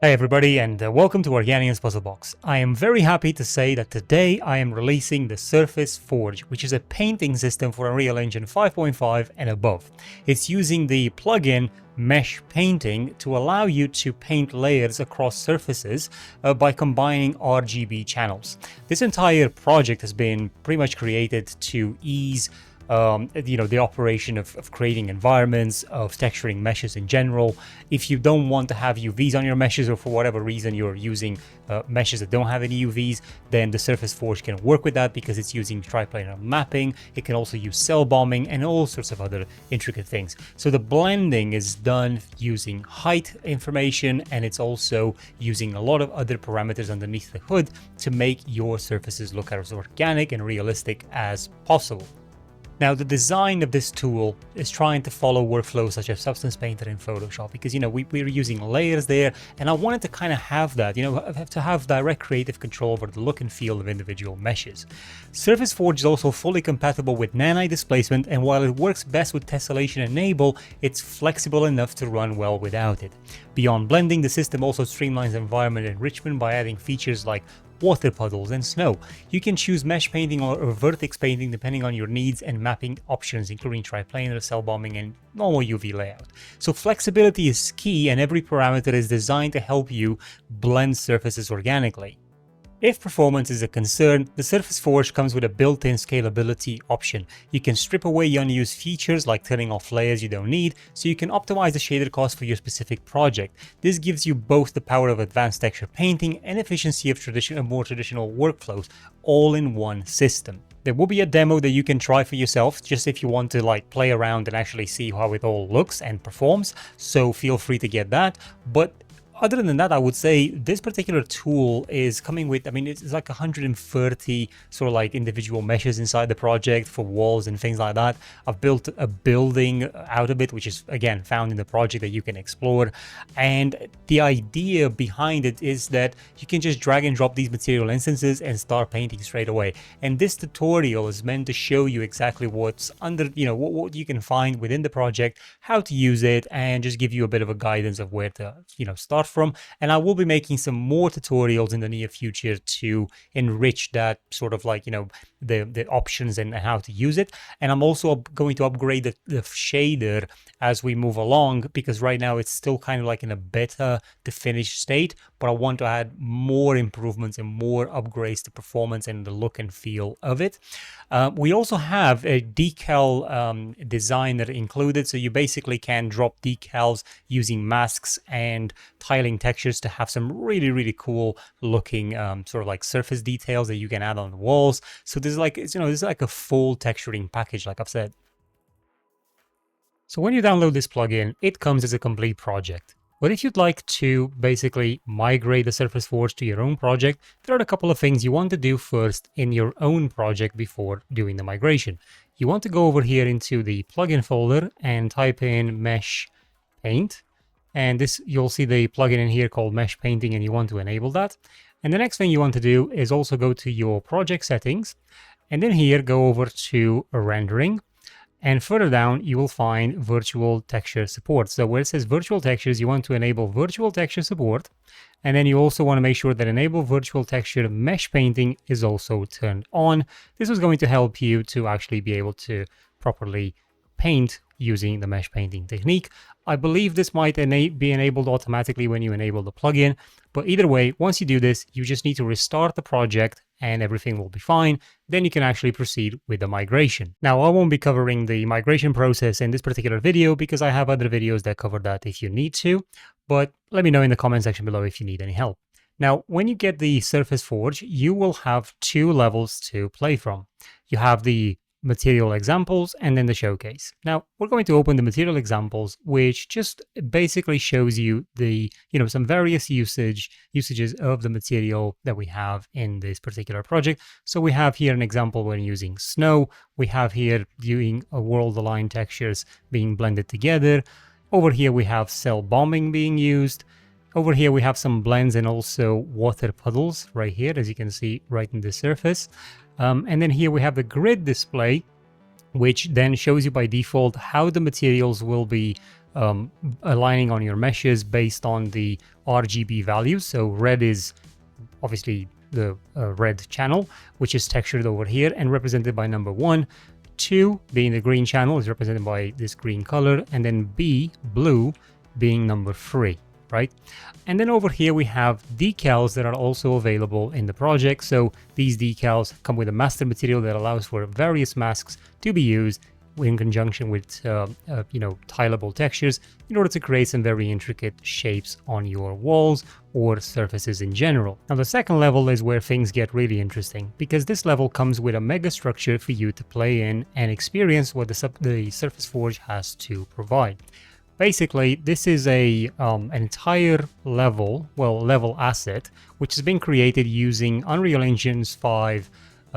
Hey everybody, and welcome to Organian's Puzzle Box. I am very happy to say that today I am releasing the Surface Forge, which is a painting system for Unreal Engine 5.5 and above. It's using the plugin Mesh Painting to allow you to paint layers across surfaces by combining RGB channels. This entire project has been pretty much created to ease the operation of creating environments, of texturing meshes in general. If you don't want to have UVs on your meshes, or for whatever reason you're using meshes that don't have any UVs, then the Surface Forge can work with that because it's using triplanar mapping. It can also use cell bombing and all sorts of other intricate things. So the blending is done using height information, and it's also using a lot of other parameters underneath the hood to make your surfaces look as organic and realistic as possible. Now, the design of this tool is trying to follow workflows such as Substance Painter in Photoshop because, we're using layers there, and I wanted to kind of have that, to have direct creative control over the look and feel of individual meshes. Surface Forge is also fully compatible with Nanite displacement, and while it works best with tessellation and enable, it's flexible enough to run well without it. Beyond blending, the system also streamlines environment enrichment by adding features like water puddles and snow. You can choose mesh painting or vertex painting depending on your needs, and mapping options including triplanar, cell bombing, and normal UV layout. So flexibility is key, and every parameter is designed to help you blend surfaces organically. If performance is a concern, the Surface Forge comes with a built-in scalability option. You can strip away unused features like turning off layers you don't need, so you can optimize the shader cost for your specific project. This gives you both the power of advanced texture painting and efficiency of more traditional workflows, all in one system. There will be a demo that you can try for yourself, just if you want to play around and actually see how it all looks and performs, so feel free to get that. But other than that, I would say this particular tool is coming with, it's like 130 sort of like individual meshes inside the project for walls and things like that. I've built a building out of it, which is again found in the project that you can explore. And the idea behind it is that you can just drag and drop these material instances and start painting straight away. And this tutorial is meant to show you exactly what's under, what you can find within the project, how to use it, and just give you a bit of a guidance of where to, start from. And I will be making some more tutorials in the near future to enrich that sort of the options and how to use it. And I'm also going to upgrade the shader as we move along, because right now it's still kind of like in a beta to finished state, but I want to add more improvements and more upgrades to performance and the look and feel of it. We also have a decal designer included, so you basically can drop decals using masks and tiling textures to have some really cool looking sort of like surface details that you can add on the walls. So there's there's like a full texturing package, like I've said. So when you download this plugin, it comes as a complete project. But if you'd like to basically migrate the Surface Forge to your own project, there are a couple of things you want to do first in your own project before doing the migration. You want to go over here into the plugin folder and type in Mesh Paint. And this, you'll see the plugin in here called Mesh Painting, and you want to enable that. And the next thing you want to do is also go to your project settings, and then here go over to rendering. And further down, you will find virtual texture support. So where it says virtual textures, you want to enable virtual texture support. And then you also want to make sure that enable virtual texture mesh painting is also turned on. This is going to help you to actually be able to properly paint using the mesh painting technique. I believe this might be enabled automatically when you enable the plugin, but either way, once you do this, you just need to restart the project and everything will be fine. Then you can actually proceed with the migration. Now, I won't be covering the migration process in this particular video because I have other videos that cover that if you need to, but let me know in the comment section below if you need any help. Now, when you get the Surface Forge, you will have two levels to play from. You have the material examples and then the showcase. Now we're going to open the material examples, which just basically shows you the some various usages of the material that we have in this particular project. So we have here an example when using snow. We have here doing a world aligned textures being blended together. Over here we have cell bombing being used. Over here we have some blends and also water puddles right here, as you can see right in the surface. And then here we have the grid display, which then shows you by default how the materials will be aligning on your meshes based on the RGB values. So red is obviously the red channel, which is textured over here and represented by number 1. 2 being the green channel is represented by this green color, and then B, blue, being number 3, right? And then over here we have decals that are also available in the project. So these decals come with a master material that allows for various masks to be used in conjunction with tileable textures in order to create some very intricate shapes on your walls or surfaces in general. Now the second level is where things get really interesting, because this level comes with a mega structure for you to play in and experience what the Surface Forge has to provide. Basically, this is an entire level asset, which has been created using Unreal Engine's 5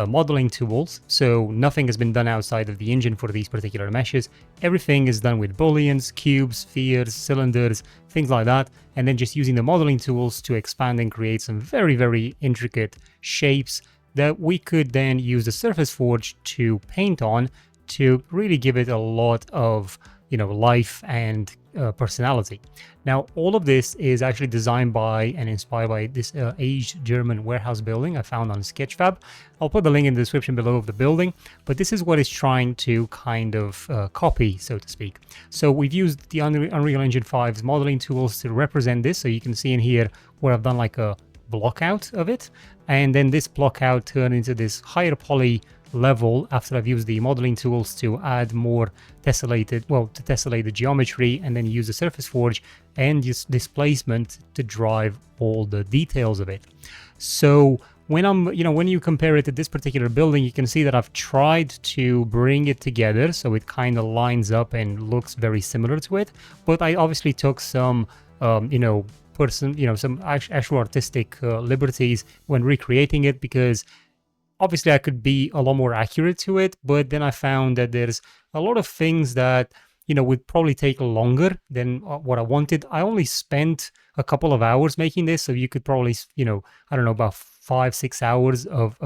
modeling tools. So nothing has been done outside of the engine for these particular meshes. Everything is done with booleans, cubes, spheres, cylinders, things like that, and then just using the modeling tools to expand and create some very, very intricate shapes that we could then use the Surface Forge to paint on to really give it a lot of life and personality. Now, all of this is actually designed by and inspired by this aged German warehouse building I found on Sketchfab. I'll put the link in the description below of the building, but this is what it's trying to kind of copy, so to speak. So we've used the Unreal Engine 5's modeling tools to represent this. So you can see in here where I've done like a block out of it, and then this block out turned into this higher poly level after I've used the modeling tools to add more to tessellate the geometry, and then use the Surface Forge and use displacement to drive all the details of it. So when you compare it to this particular building, you can see that I've tried to bring it together so it kind of lines up and looks very similar to it, but I obviously took some some actual artistic liberties when recreating it, because obviously I could be a lot more accurate to it, but then I found that there's a lot of things that, would probably take longer than what I wanted. I only spent a couple of hours making this, so you could probably, I don't know, about 5-6 hours of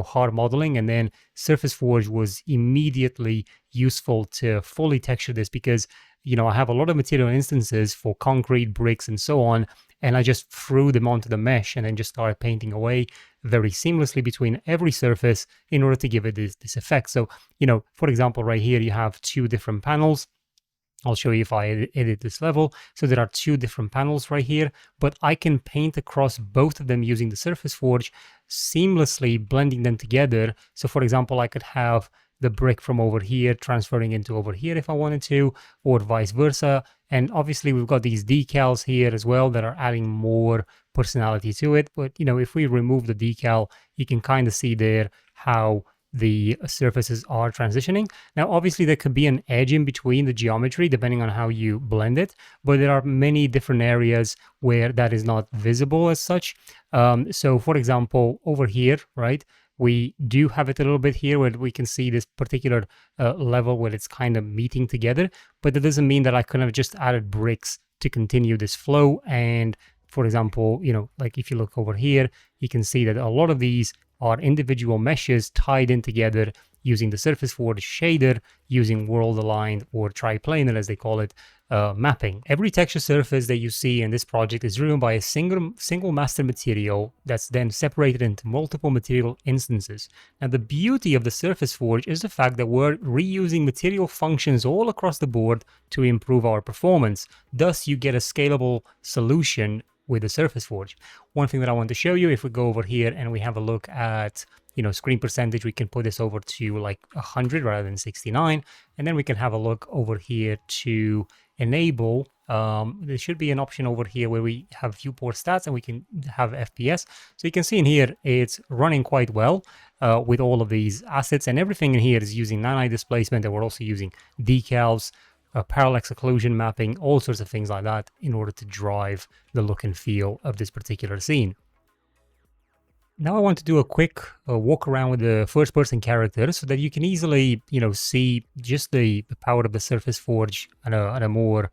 hard modeling, and then Surface Forge was immediately useful to fully texture this, because I have a lot of material instances for concrete, bricks, and so on, and I just threw them onto the mesh and then just started painting away very seamlessly between every surface in order to give it this effect. So, for example, right here you have 2 different panels. I'll show you if I edit this level. So there are 2 different panels right here, but I can paint across both of them using the Surface Forge, seamlessly blending them together. So for example, I could have the brick from over here transferring into over here if I wanted to, or vice versa. And obviously we've got these decals here as well that are adding more personality to it. But if we remove the decal, you can kind of see there how the surfaces are transitioning. Now, obviously there could be an edge in between the geometry depending on how you blend it, but there are many different areas where that is not visible as such. So for example, over here, right, we do have it a little bit here where we can see this particular level where it's kind of meeting together, but that doesn't mean that I could have just added bricks to continue this flow. And for example, like if you look over here, you can see that a lot of these are individual meshes tied in together using the Surface Forge shader, using world aligned or triplanar as they call it, mapping. Every texture surface that you see in this project is driven by a single master material that's then separated into multiple material instances. Now the beauty of the Surface Forge is the fact that we're reusing material functions all across the board to improve our performance. Thus you get a scalable solution with the Surface Forge. One thing that I want to show you, if we go over here and we have a look at screen percentage, we can put this over to like 100 rather than 69, and then we can have a look over here to enable. There should be an option over here where we have viewport stats and we can have FPS. So you can see in here it's running quite well with all of these assets, and everything in here is using Nanite displacement, and we're also using decals, parallax occlusion mapping, all sorts of things like that in order to drive the look and feel of this particular scene. Now I want to do a quick walk around with the first person character so that you can easily, see just the power of the Surface Forge at a more,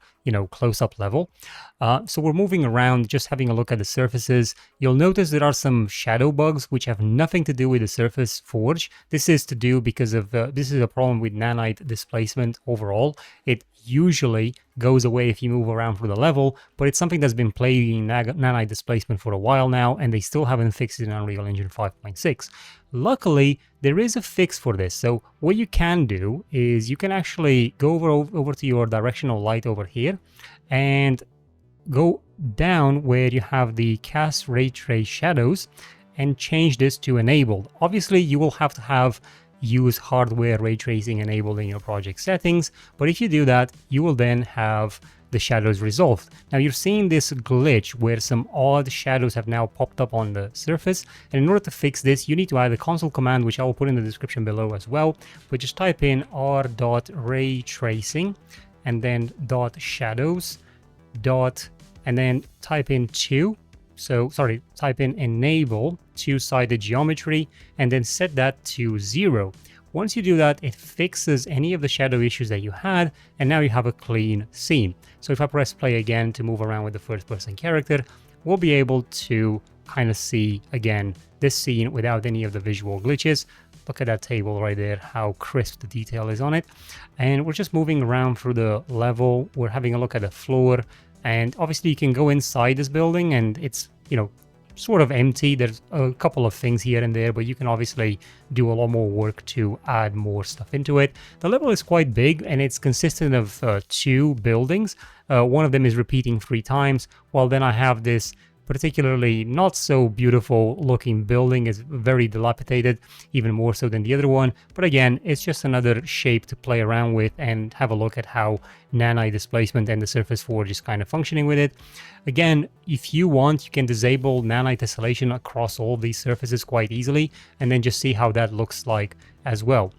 close-up level. So we're moving around, just having a look at the surfaces. You'll notice there are some shadow bugs which have nothing to do with the Surface Forge. This is to do because of, this is a problem with Nanite displacement overall. It usually goes away if you move around through the level, but it's something that's been plaguing Nanite displacement for a while now, and they still haven't fixed it in Unreal Engine 5.6. Luckily, there is a fix for this. So what you can do is you can actually go over to your directional light over here and go down where you have the cast ray trace shadows and change this to enabled. Obviously, you will have to use hardware ray tracing enabled in your project settings, but if you do that, you will then have the shadows resolved. Now you're seeing this glitch where some odd shadows have now popped up on the surface, and in order to fix this, you need to add a console command, which I will put in the description below as well, but just type in r.raytracing and then .shadows and then type in type in enable two-sided geometry and then set that to 0. Once you do that, it fixes any of the shadow issues that you had, and now you have a clean scene. So if I press play again to move around with the first-person character, we'll be able to kind of see again this scene without any of the visual glitches. Look at that table right there, how crisp the detail is on it. And we're just moving around through the level. We're having a look at the floor, and obviously you can go inside this building and it's, you know, sort of empty. There's a couple of things here and there, but you can obviously do a lot more work to add more stuff into it. The level is quite big and it's consistent of 2 buildings. One of them is repeating 3 times, while then I have this particularly not so beautiful looking building. Is very dilapidated, even more so than the other one. But again, it's just another shape to play around with and have a look at how Nanite displacement and the Surface Forge is kind of functioning with it. Again, if you want, you can disable Nanite tessellation across all these surfaces quite easily, and then just see how that looks like as well.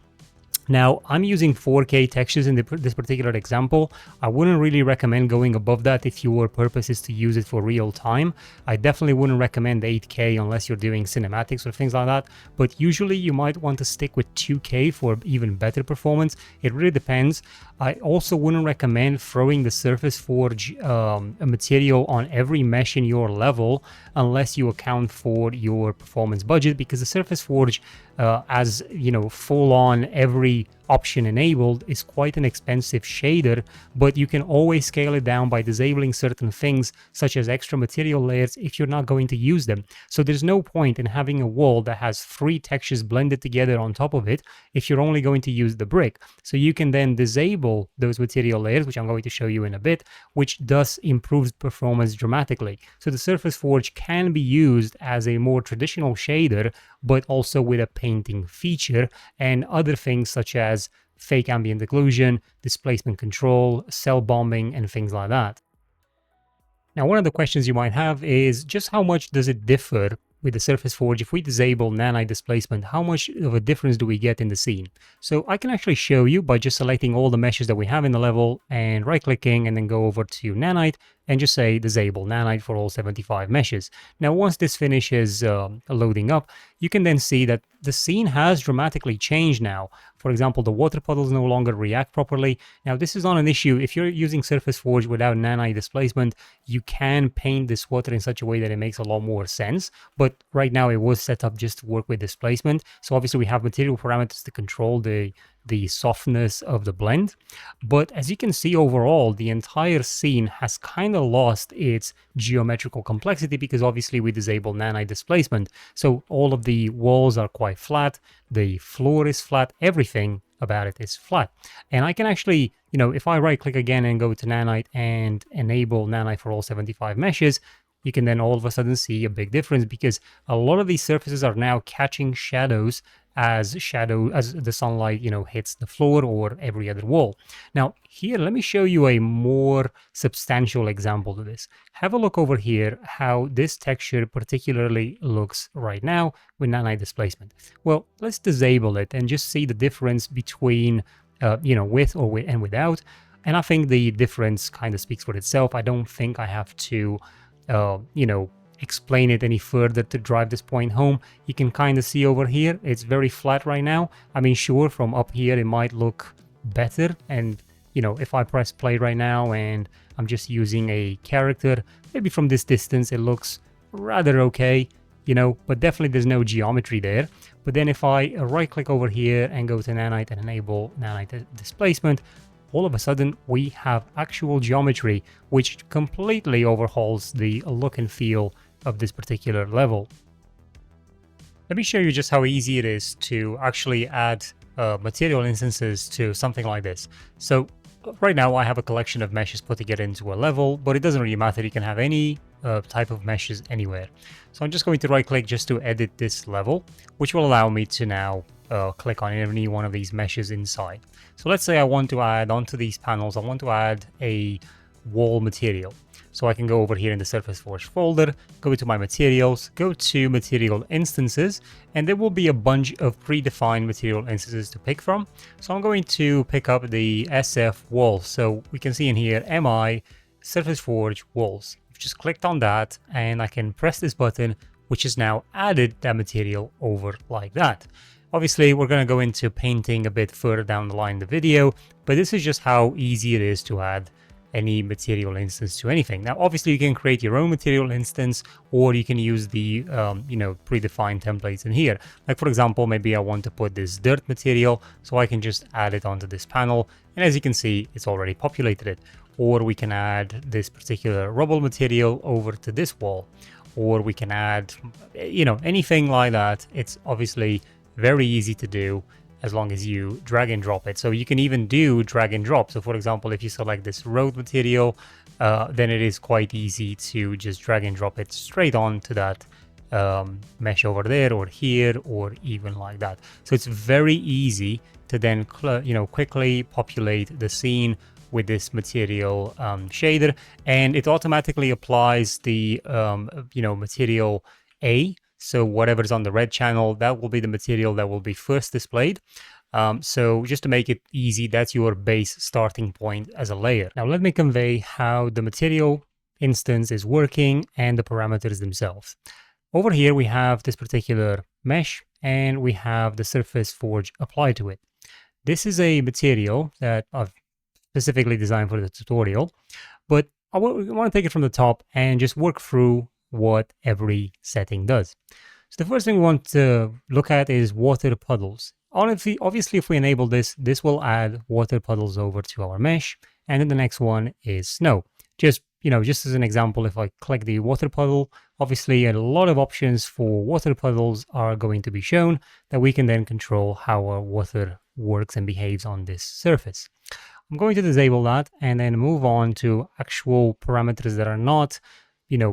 Now, I'm using 4K textures in this particular example. I wouldn't really recommend going above that if your purpose is to use it for real time. I definitely wouldn't recommend 8K unless you're doing cinematics or things like that. But usually you might want to stick with 2K for even better performance. It really depends. I also wouldn't recommend throwing the Surface Forge material on every mesh in your level unless you account for your performance budget, because the Surface Forge, as you know, full on every option enabled, is quite an expensive shader, but you can always scale it down by disabling certain things such as extra material layers if you're not going to use them. So there's no point in having a wall that has 3 textures blended together on top of it if you're only going to use the brick. So you can then disable those material layers, which I'm going to show you in a bit, which does improve performance dramatically. So the Surface Forge can be used as a more traditional shader, but also with a painting feature and other things such as fake ambient occlusion, displacement control, cell bombing, and things like that. Now, one of the questions you might have is just how much does it differ with the Surface Forge? If we disable Nanite displacement, how much of a difference do we get in the scene? So I can actually show you by just selecting all the meshes that we have in the level and right-clicking and then go over to Nanite and just say disable Nanite for all 75 meshes. Now, once this finishes loading up, you can then see that the scene has dramatically changed now. For example, the water puddles no longer react properly. Now, this is not an issue. If you're using Surface Forge without Nanite displacement, you can paint this water in such a way that it makes a lot more sense. But right now, it was set up just to work with displacement. So obviously, we have material parameters to control the softness of the blend. But as you can see, overall, the entire scene has kind of lost its geometrical complexity because obviously we disable Nanite displacement. So all of the walls are quite flat, the floor is flat, everything about it is flat. And I can actually, you know, if I right click again and go to Nanite and enable Nanite for all 75 meshes, you can then all of a sudden see a big difference because a lot of these surfaces are now catching shadows as the sunlight, you know, hits the floor or every other wall. Now here, let me show you a more substantial example to this. Have a look over here how this texture particularly looks right now with Nanite displacement. Well, let's disable it and just see the difference between, you know, with and without. And I think the difference kind of speaks for itself. I don't think I have to, you know, explain it any further to drive this point home. You can kind of see over here, it's very flat right now. I mean, sure, from up here, it might look better. And, you know, if I press play right now and I'm just using a character, maybe from this distance, it looks rather okay, you know, but definitely there's no geometry there. But then if I right click over here and go to Nanite and enable Nanite displacement, all of a sudden we have actual geometry which completely overhauls the look and feel of this particular level. Let me show you just how easy it is to actually add material instances to something like this. So right now I have a collection of meshes put together into a level, but it doesn't really matter. You can have any type of meshes anywhere. So I'm just going to right click just to edit this level, which will allow me to now click on any one of these meshes inside. So let's say I want to add onto these panels, I want to add a wall material. So I can go over here in the Surface Forge folder, go to my materials, go to material instances, and there will be a bunch of predefined material instances to pick from. So I'm going to pick up the SF wall. So we can see in here, MI Surface Forge walls. I've just clicked on that and I can press this button, which has now added that material over like that. Obviously, we're going to go into painting a bit further down the line in the video, but this is just how easy it is to add any material instance to anything. Now, obviously, you can create your own material instance, or you can use the predefined templates in here. Like for example, maybe I want to put this dirt material, so I can just add it onto this panel, and as you can see, it's already populated it. Or we can add this particular rubble material over to this wall, or we can add, anything like that. It's obviously very easy to do, as long as you drag and drop it. So you can even do drag and drop. So for example, if you select this road material, then it is quite easy to just drag and drop it straight on to that mesh over there or here, or even like that. So it's very easy to then quickly populate the scene with this material shader, and it automatically applies the material A. So whatever's on the red channel, that will be the material that will be first displayed. So just to make it easy, that's your base starting point as a layer. Now let me convey how the material instance is working and the parameters themselves. Over here we have this particular mesh and we have the Surface Forge applied to it. This is a material that I've specifically designed for the tutorial, but I want to take it from the top and just work through what every setting does. So the first thing we want to look at is water puddles. Obviously, if we enable this, this will add water puddles over to our mesh. And then the next one is snow. Just as an example, if I click the water puddle, obviously a lot of options for water puddles are going to be shown that we can then control how our water works and behaves on this surface. I'm going to disable that and then move on to actual parameters that are not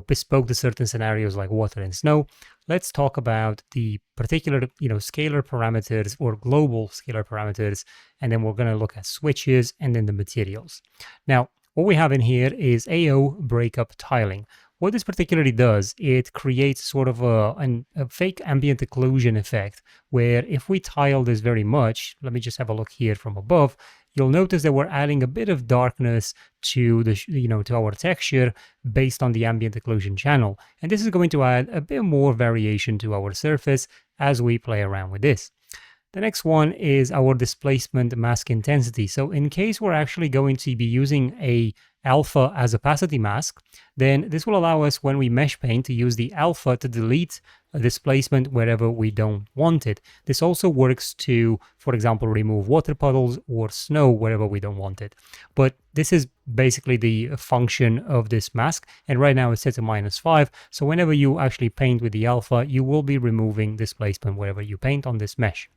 bespoke to certain scenarios like water and snow. Let's talk about the particular, scalar parameters or global scalar parameters, and then we're going to look at switches and then the materials. Now, what we have in here is AO breakup tiling. What this particularly does, it creates sort of a fake ambient occlusion effect, where if we tile this very much, let me just have a look here from above, you'll notice that we're adding a bit of darkness to the, to our texture based on the ambient occlusion channel. And this is going to add a bit more variation to our surface as we play around with this. The next one is our displacement mask intensity. So in case we're actually going to be using a alpha as opacity mask, then this will allow us when we mesh paint to use the alpha to delete a displacement wherever we don't want it. This also works to, for example, remove water puddles or snow wherever we don't want it. But this is basically the function of this mask. And right now it's set to -5. So whenever you actually paint with the alpha, you will be removing displacement wherever you paint on this mesh.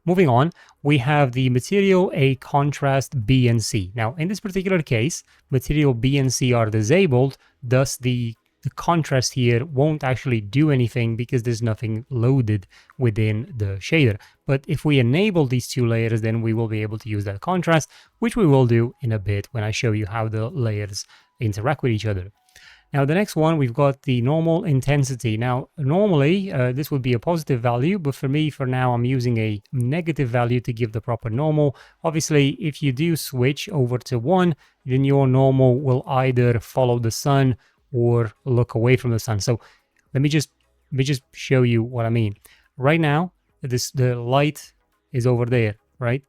Moving on, we have the material A contrast B and C. Now, in this particular case, material B and C are disabled, thus the contrast here won't actually do anything because there's nothing loaded within the shader. But if we enable these two layers, then we will be able to use that contrast, which we will do in a bit when I show you how the layers interact with each other. Now, the next one, we've got the normal intensity. Now, normally, this would be a positive value, but for me, for now, I'm using a negative value to give the proper normal. Obviously, if you do switch over to 1, then your normal will either follow the sun or look away from the sun. So let me just show you what I mean. Right now, the light is over there, right?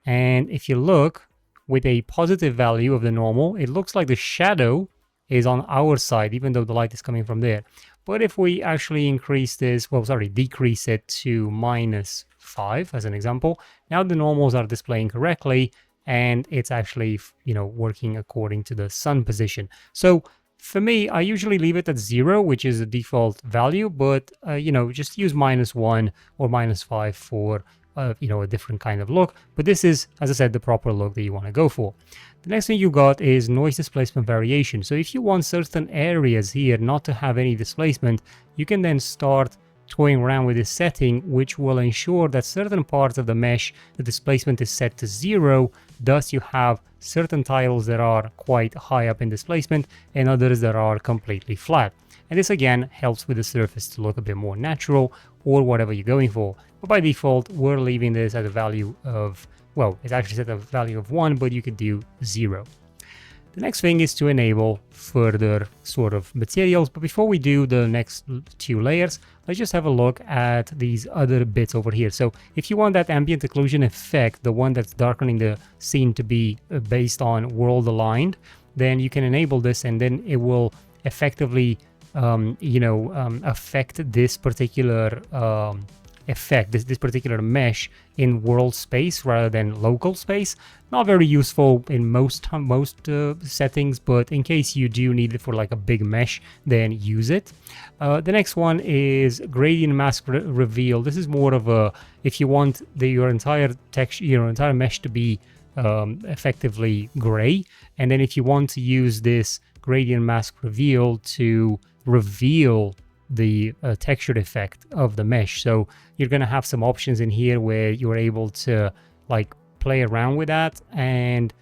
And if you look with a positive value of the normal, it looks like the shadow is on our side, even though the light is coming from there. But if we actually increase this, decrease it to -5 as an example, now the normals are displaying correctly and it's actually, working according to the sun position. So for me, I usually leave it at 0, which is the default value, but, just use -1 or -5 for, a different kind of look. But this is, as I said, the proper look that you want to go for. The next thing you got is noise displacement variation. So if you want certain areas here not to have any displacement, you can then start toying around with this setting, which will ensure that certain parts of the mesh, the displacement is set to 0. Thus you have certain tiles that are quite high up in displacement and others that are completely flat. And this again helps with the surface to look a bit more natural or whatever you're going for. But by default, we're leaving this at a value of, well, it's actually set at a value of 1, but you could do 0. The next thing is to enable further sort of materials, but before we do the next 2 layers, let's just have a look at these other bits over here. So if you want that ambient occlusion effect, the one that's darkening the scene to be based on world aligned, then you can enable this and then it will effectively, affect this particular effect, this particular mesh in world space rather than local space. Not very useful in most settings, but in case you do need it for like a big mesh, then use it. The next one is gradient mask reveal. This is more of a, if you want your entire texture, your entire mesh to be effectively gray, and then if you want to use this gradient mask reveal to reveal the textured effect of the mesh. So you're going to have some options in here where you're able to like play around with that. And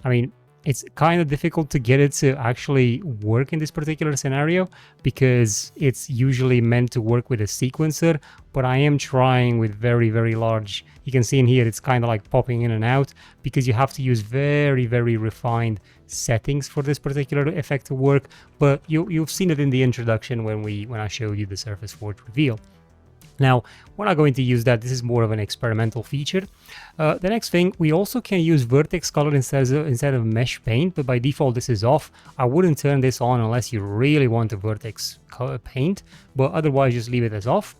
I mean, it's kind of difficult to get it to actually work in this particular scenario because it's usually meant to work with a sequencer, but I am trying with very, very large. You can see in here, it's kind of like popping in and out because you have to use very, very refined settings for this particular effect to work. But you've seen it in the introduction when I showed you the Surface Forge reveal. Now, we're not going to use that. This is more of an experimental feature. The next thing, we also can use vertex color instead of mesh paint, but by default this is off. I wouldn't turn this on unless you really want a vertex color paint, but otherwise just leave it as off.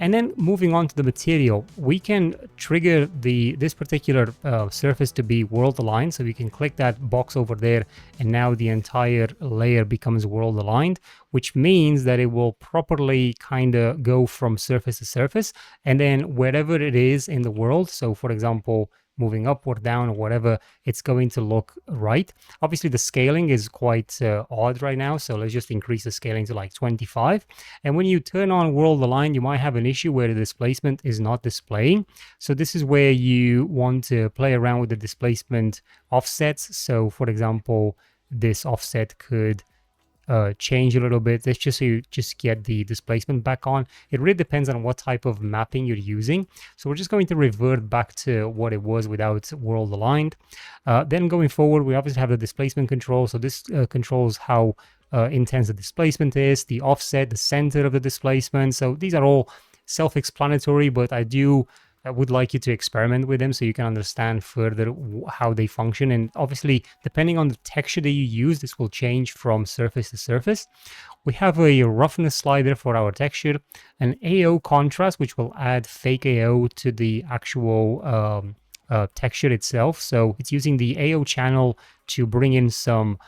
And then moving on to the material, we can trigger this particular surface to be world aligned. So we can click that box over there and now the entire layer becomes world aligned, which means that it will properly kind of go from surface to surface. And then wherever it is in the world, so for example, moving up or down or whatever, it's going to look right. Obviously the scaling is quite odd right now, so let's just increase the scaling to like 25. And when you turn on world align, you might have an issue where the displacement is not displaying. So this is where you want to play around with the displacement offsets. So for example, this offset could change a little bit. That's just so you just get the displacement back on. It really depends on what type of mapping you're using. So we're just going to revert back to what it was without world aligned. Then going forward, we obviously have the displacement control. So this controls how intense the displacement is, the offset, the center of the displacement. So these are all self-explanatory, but I would like you to experiment with them so you can understand further how they function. And obviously, depending on the texture that you use, this will change from surface to surface. We have a roughness slider for our texture, an AO contrast, which will add fake AO to the actual texture itself. So it's using the AO channel to bring in some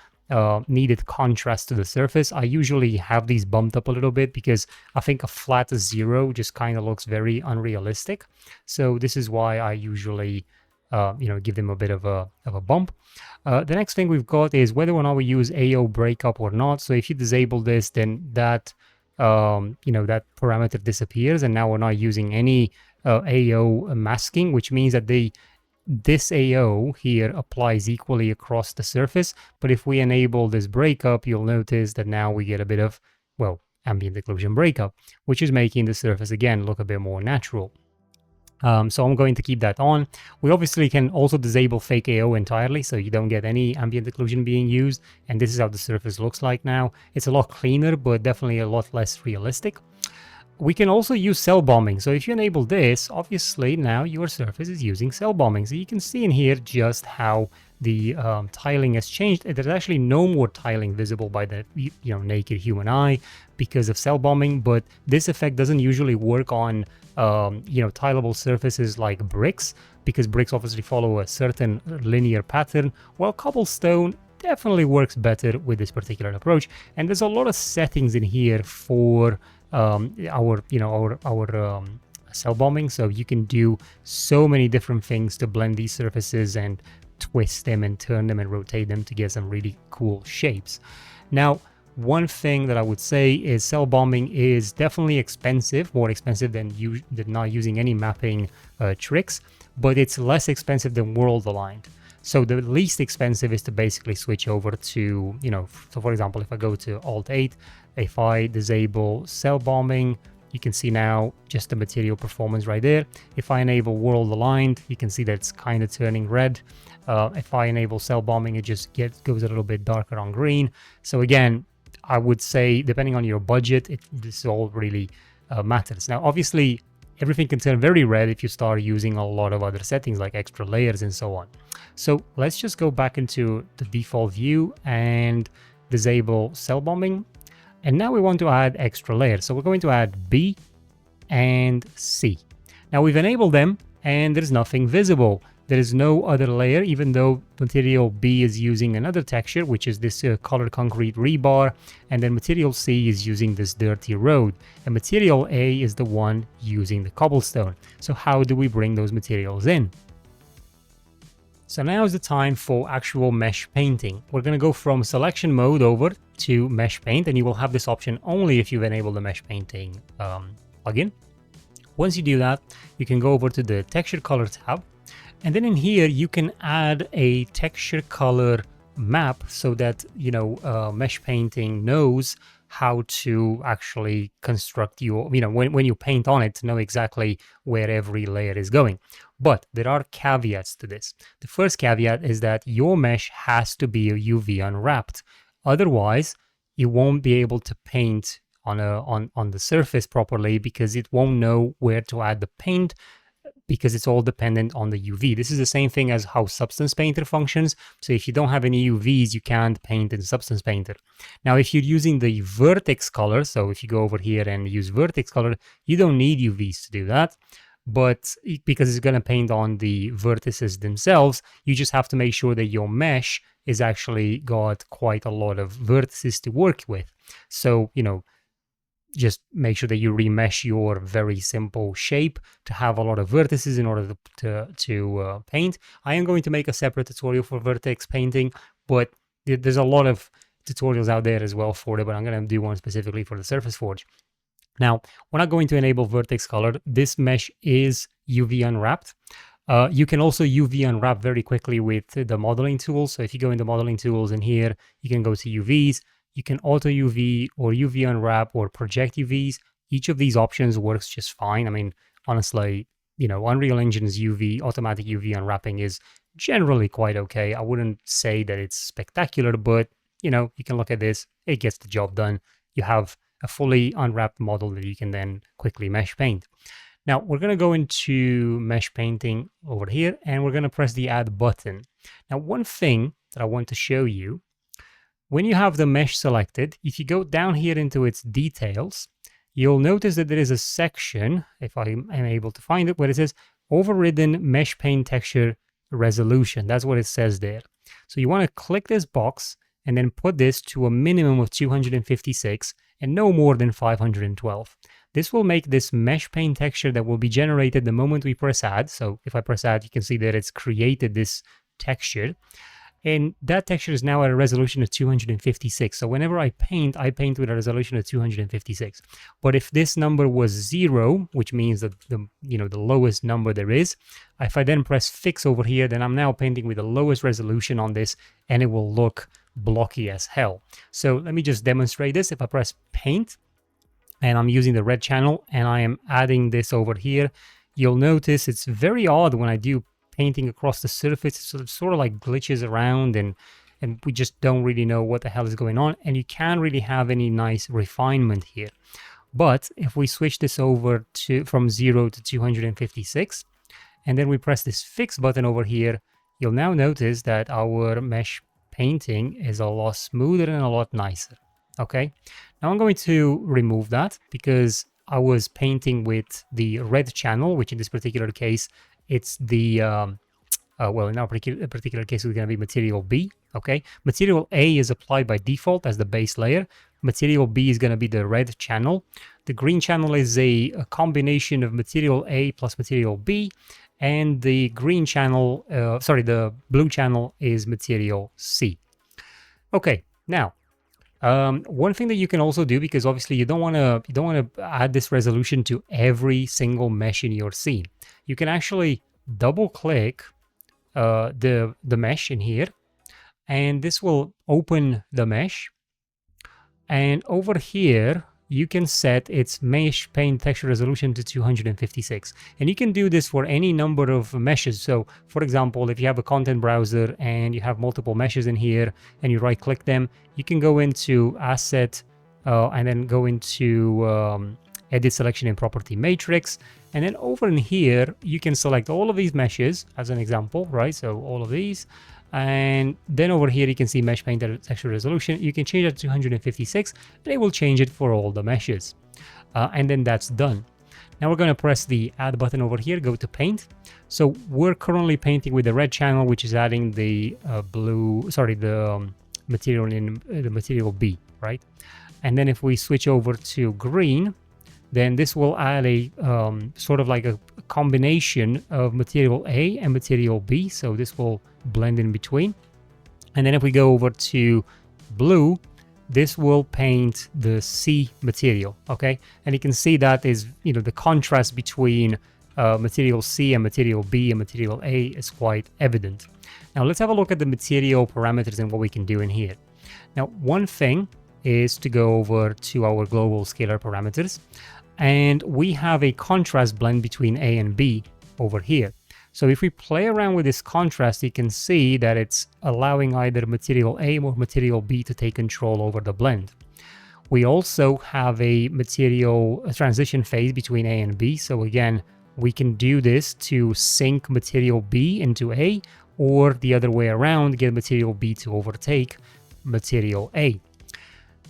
needed contrast to the surface. I usually have these bumped up a little bit because I think a flat 0 just kind of looks very unrealistic. So this is why I usually give them a bit of a bump. The next thing we've got is whether or not we use AO breakup or not. So if you disable this, then that that parameter disappears, and now we're not using any AO masking, which means that this AO here applies equally across the surface. But if we enable this breakup, you'll notice that now we get a bit of, well, ambient occlusion breakup, which is making the surface again look a bit more natural. So I'm going to keep that on. We obviously can also disable fake AO entirely, so you don't get any ambient occlusion being used. And this is how the surface looks like now. It's a lot cleaner, but definitely a lot less realistic. we can also use cell bombing. So if you enable this, obviously now your surface is using cell bombing. So you can see in here just how the tiling has changed. There's actually no more tiling visible by the naked human eye because of cell bombing, but this effect doesn't usually work on tileable surfaces like bricks, because bricks obviously follow a certain linear pattern, while cobblestone definitely works better with this particular approach. And there's a lot of settings in here for our cell bombing, so you can do so many different things to blend these surfaces and twist them and turn them and rotate them to get some really cool shapes. Now, one thing that I would say is cell bombing is definitely expensive, more expensive than not using any mapping tricks, but it's less expensive than world aligned. So the least expensive is to basically switch over to, so for example, if I go to Alt-8, if I disable cell bombing, you can see now just the material performance right there. If I enable world aligned, you can see that it's kind of turning red. If I enable cell bombing, it just goes a little bit darker on green. So again, I would say depending on your budget, this all really matters. Now, obviously, everything can turn very red if you start using a lot of other settings like extra layers and so on. So let's just go back into the default view and disable cell bombing. And now we want to add extra layers. So we're going to add B and C. Now we've enabled them and there's nothing visible. There is no other layer, even though material B is using another texture, which is this colored concrete rebar. And then material C is using this dirty road. And material A is the one using the cobblestone. So how do we bring those materials in? So now is the time for actual mesh painting. We're going to go from selection mode over to mesh paint, and you will have this option only if you've enabled the mesh painting plugin. Once you do that, you can go over to the texture color tab, and then in here you can add a texture color map so that mesh painting knows how to actually construct your, when you paint on it, to know exactly where every layer is going. But there are caveats to this. The first caveat is that your mesh has to be UV unwrapped. Otherwise, you won't be able to paint on the surface properly, because it won't know where to add the paint, because it's all dependent on the UV. This is the same thing as how Substance Painter functions. So if you don't have any UVs, you can't paint in Substance Painter. Now, if you're using the vertex color, so if you go over here and use vertex color, you don't need UVs to do that. But because it's going to paint on the vertices themselves, you just have to make sure that your mesh is actually got quite a lot of vertices to work with. So, just make sure that you remesh your very simple shape to have a lot of vertices in order to paint. I am going to make a separate tutorial for vertex painting, but there's a lot of tutorials out there as well for it, but I'm going to do one specifically for the Surface Forge. Now, we're not going to enable vertex color. This mesh is UV unwrapped. You can also UV unwrap very quickly with the modeling tools. So if you go into modeling tools in here, you can go to UVs. You can auto UV or UV unwrap or project UVs. Each of these options works just fine. I mean, honestly, Unreal Engine's automatic UV unwrapping is generally quite okay. I wouldn't say that it's spectacular, but you can look at this. It gets the job done. You have a fully unwrapped model that you can then quickly mesh paint. Now we're going to go into mesh painting over here, and we're going to press the add button. Now, one thing that I want to show you, when you have the mesh selected, if you go down here into its details, you'll notice that there is a section, if I am able to find it, where it says overridden mesh paint texture resolution. That's what it says there. So you want to click this box and then put this to a minimum of 256 and no more than 512. This will make this mesh paint texture that will be generated the moment we press add. So if I press add, you can see that it's created this texture. And that texture is now at a resolution of 256. So whenever I paint with a resolution of 256. But if this number was 0, which means that the lowest number there is, if I then press fix over here, then I'm now painting with the lowest resolution on this, and it will look blocky as hell. So let me just demonstrate this. If I press paint and I'm using the red channel and I am adding this over here, you'll notice it's very odd when I do painting across the surface. So it sort of like glitches around and we just don't really know what the hell is going on, and you can't really have any nice refinement here. But if we switch this over to from 0 to 256, and then we press this fix button over here, you'll now notice that our mesh painting is a lot smoother and a lot nicer. Okay, now I'm going to remove that because I was painting with the red channel, which in this particular case, it's the, well, in our particular case, it's going to be material B. Okay, material A is applied by default as the base layer. Material B is going to be the red channel. The green channel is a combination of material A plus material B, and the green channel, the blue channel is material C. Okay, now one thing that you can also do, because obviously you don't want to add this resolution to every single mesh in your scene. You can actually double click the mesh in here, and this will open the mesh. And over here, you can set its mesh paint texture resolution to 256. And you can do this for any number of meshes. So for example, if you have a content browser and you have multiple meshes in here and you right click them, you can go into asset and then go into edit selection in property matrix. And then over in here, you can select all of these meshes as an example, right? So all of these. And then over here, you can see mesh paint texture resolution. You can change it to 256, and it will change it for all the meshes. And then that's done. Now we're going to press the add button over here, go to paint. So we're currently painting with the red channel, which is adding the material in the material B, right? And then if we switch over to green, then this will add a sort of like a combination of material A and material B. So this will blend in between. And then if we go over to blue, this will paint the C material, okay? And you can see that is, the contrast between material C and material B and material A is quite evident. Now let's have a look at the material parameters and what we can do in here. Now, one thing is to go over to our global scalar parameters, and we have a contrast blend between A and B over here. So if we play around with this contrast, you can see that it's allowing either material A or material B to take control over the blend. We also have a transition phase between A and B. So again, we can do this to sync material B into A, or the other way around, get material B to overtake material A.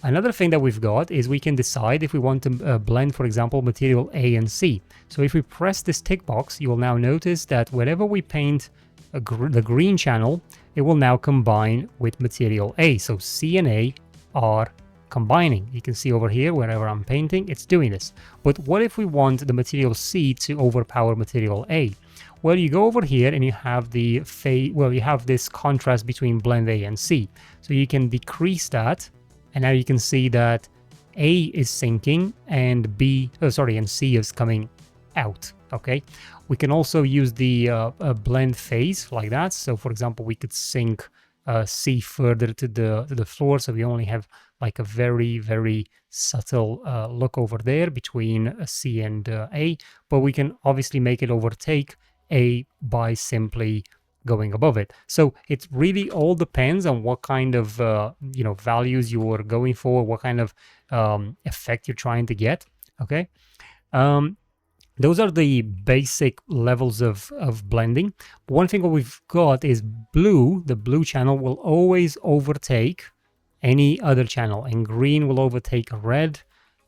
Another thing that we've got is we can decide if we want to blend, for example, material A and C. So if we press this tick box, you will now notice that whenever we paint the green channel, it will now combine with material A. So C and A are combining. You can see over here, wherever I'm painting, it's doing this. But what if we want the material C to overpower material A? Well, you go over here and you have you have this contrast between blend A and C. So you can decrease that. And now you can see that A is syncing and and C is coming out, okay? We can also use the blend phase like that. So for example, we could sync C further to the floor. So we only have like a very, very subtle look over there between C and A, but we can obviously make it overtake A by simply going above it. So it really all depends on what kind of values you are going for, what kind of effect you're trying to get. Okay, those are the basic levels of blending. One thing what we've got is blue. The blue channel will always overtake any other channel, and green will overtake red,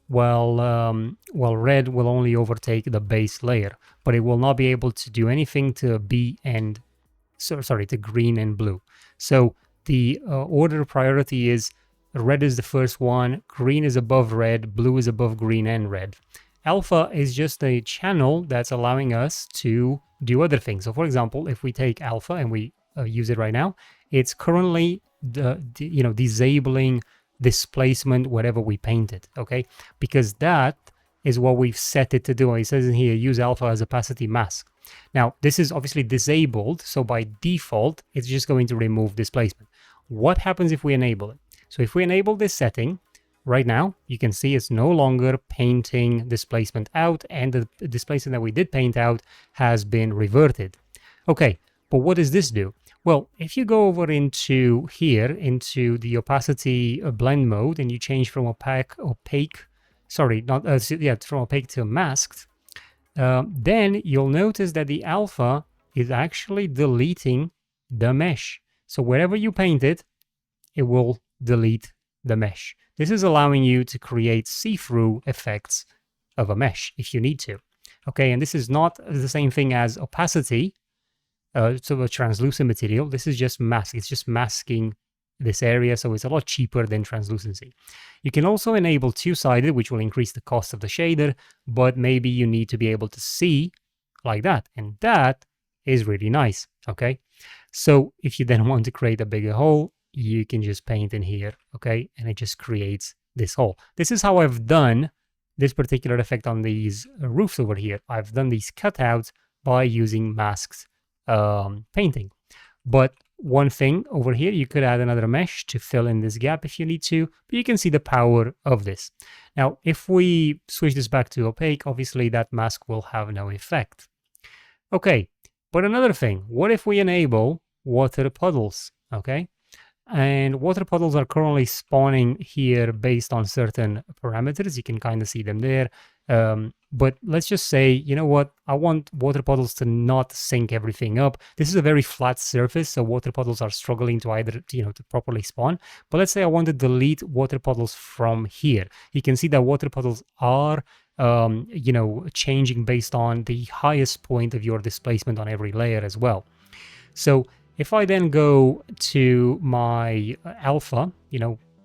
while red will only overtake the base layer, but it will not be able to do anything to to green and blue. So the order of priority is red is the first one, green is above red, blue is above green and red. Alpha is just a channel that's allowing us to do other things. So for example, if we take alpha and we use it right now, it's currently disabling displacement wherever we paint it, okay? Because that is what we've set it to do. It says in here, use alpha as opacity mask. Now, this is obviously disabled, so by default, it's just going to remove displacement. What happens if we enable it? So if we enable this setting, right now, you can see it's no longer painting displacement out, and the displacement that we did paint out has been reverted. Okay, but what does this do? Well, if you go over into here, into the opacity blend mode, and you change from opaque sorry, not, yeah, from opaque to masked, then you'll notice that the alpha is actually deleting the mesh. So wherever you paint it, it will delete the mesh. This is allowing you to create see-through effects of a mesh if you need to. Okay, and this is not the same thing as opacity, so a translucent material. This is just mask. It's just masking this area, so it's a lot cheaper than translucency. You can also enable two-sided, which will increase the cost of the shader, but maybe you need to be able to see like that, and that is really nice. Okay, so if you then want to create a bigger hole, you can just paint in here, okay, and it just creates this hole. This is how I've done this particular effect on these roofs over here. I've done these cutouts by using masked painting. But one thing over here, you could add another mesh to fill in this gap if you need to, but you can see the power of this. Now, if we switch this back to opaque, obviously that mask will have no effect. Okay, but another thing, what if we enable water puddles, okay? And water puddles are currently spawning here based on certain parameters. You can kind of see them there. But let's just say, you know what? I want water puddles to not sink everything up. This is a very flat surface, so water puddles are struggling to either, to properly spawn. But let's say I want to delete water puddles from here. You can see that water puddles are, changing based on the highest point of your displacement on every layer as well. So if I then go to my alpha,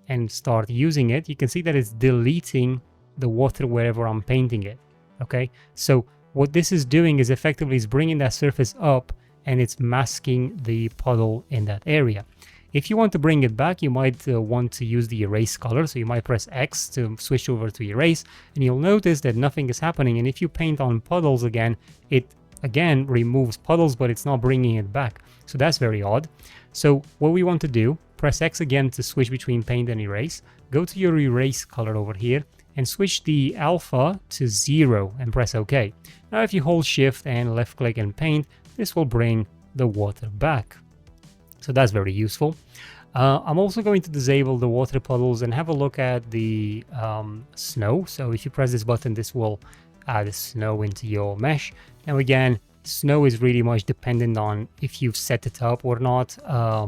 and start using it, you can see that it's deleting the water wherever I'm painting it, okay? So what this is doing is effectively is bringing that surface up and it's masking the puddle in that area. If you want to bring it back, you might want to use the erase color. So you might press X to switch over to erase, and you'll notice that nothing is happening. And if you paint on puddles again, it again removes puddles, but it's not bringing it back. So that's very odd. So what we want to do, press X again to switch between paint and erase, go to your erase color over here and switch the alpha to 0 and press OK. Now if you hold shift and left click and paint, this will bring the water back. So that's very useful. I'm also going to disable the water puddles and have a look at the snow. So if you press this button, this will add snow into your mesh. Now again, snow is really much dependent on if you've set it up or not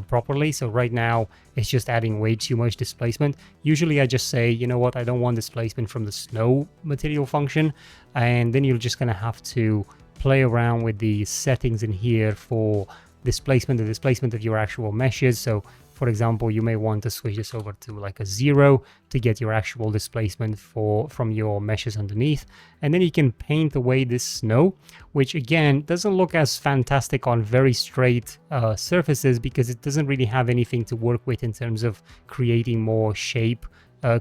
properly. So right now it's just adding way too much displacement. Usually I just say, you know what, I don't want displacement from the snow material function, and then you're just gonna have to play around with the settings in here for displacement, the displacement of your actual meshes. So for example, you may want to switch this over to like a 0 to get your actual displacement from your meshes underneath. And then you can paint away this snow, which again doesn't look as fantastic on very straight surfaces because it doesn't really have anything to work with in terms of creating more shape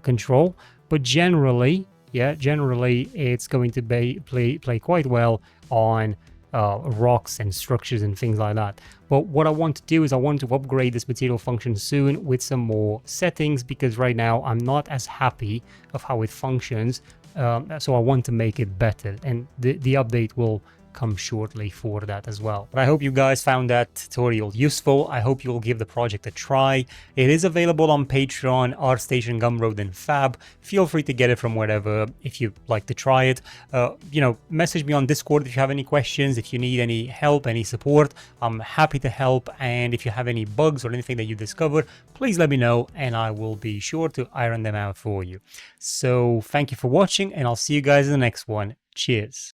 control. But generally, it's going to play quite well on rocks and structures and things like that. But what I want to do is I want to upgrade this material function soon with some more settings, because right now I'm not as happy of how it functions. So I want to make it better, and the update will come shortly for that as well. But I hope you guys found that tutorial useful. I hope you will give the project a try. It is available on Patreon, ArtStation, Gumroad, and Fab. Feel free to get it from wherever if you'd like to try it. Message me on Discord if you have any questions, if you need any help, any support. I'm happy to help. And if you have any bugs or anything that you discover, please let me know and I will be sure to iron them out for you. So thank you for watching, and I'll see you guys in the next one. Cheers.